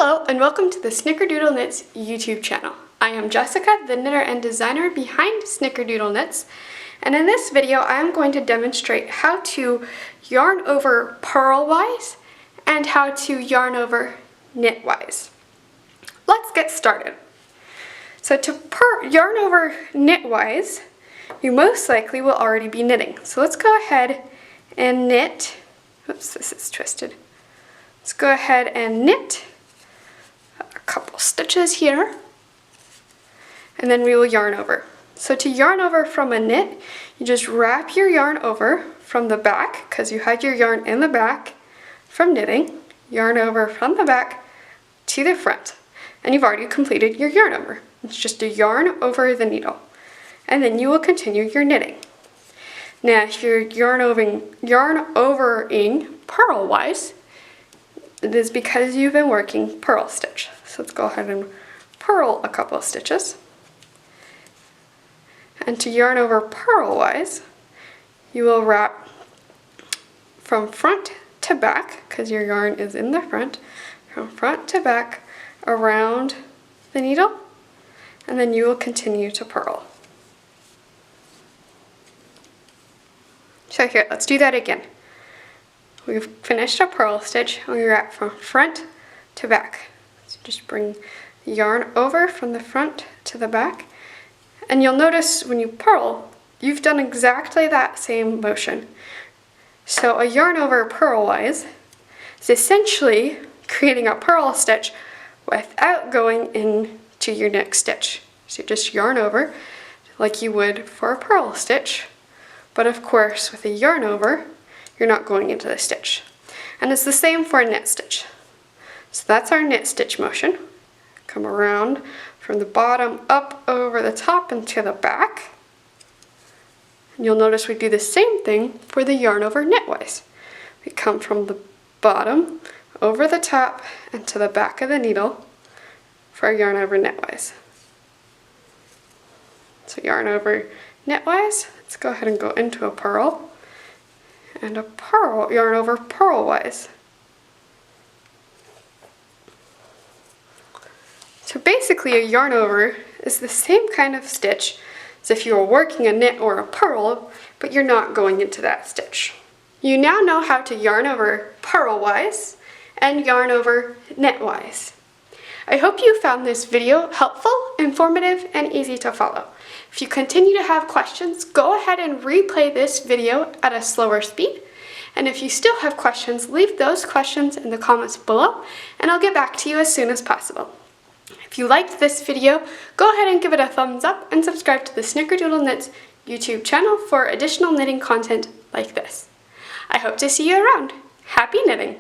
Hello and welcome to the Snickerdoodle Knits YouTube channel. I am Jessica, the knitter and designer behind Snickerdoodle Knits, and in this video I am going to demonstrate how to yarn over Purlwise and how to yarn over Knitwise. Let's get started. So to yarn over Knitwise, you most likely will already be knitting. So let's go ahead and knit. Oops, this is twisted. Let's go ahead and knit a couple stitches here, and then we will yarn over. So to yarn over from a knit, you just wrap your yarn over from the back, because you had your yarn in the back from knitting, yarn over from the back to the front, and you've already completed your yarn over. It's just a yarn over the needle, and then you will continue your knitting. Now if you're yarn overing Purlwise, it is because you've been working purl stitch. So let's go ahead and purl a couple of stitches. And to yarn over Purlwise, you will wrap from front to back, because your yarn is in the front, from front to back around the needle, and then you will continue to purl. So here, let's do that again. We've finished a purl stitch and we wrap from front to back. So just bring the yarn over from the front to the back, and you'll notice when you purl, you've done exactly that same motion. So a yarn over Purlwise is essentially creating a purl stitch without going into your next stitch. So you just yarn over like you would for a purl stitch, but of course with a yarn over, you're not going into the stitch. And it's the same for a knit stitch. So that's our knit stitch motion. Come around from the bottom up over the top and to the back. And you'll notice we do the same thing for the yarn over Knitwise. We come from the bottom over the top and to the back of the needle for our yarn over Knitwise. So yarn over Knitwise, let's go ahead and go into a purl. And a purl, yarn over Purlwise. So basically a yarn over is the same kind of stitch as if you were working a knit or a purl, but you're not going into that stitch. You now know how to yarn over Purlwise and yarn over Knitwise. I hope you found this video helpful, informative, and easy to follow. If you continue to have questions, go ahead and replay this video at a slower speed. And if you still have questions, leave those questions in the comments below, and I'll get back to you as soon as possible. If you liked this video, go ahead and give it a thumbs up and subscribe to the Snickerdoodle Knits YouTube channel for additional knitting content like this. I hope to see you around. Happy knitting!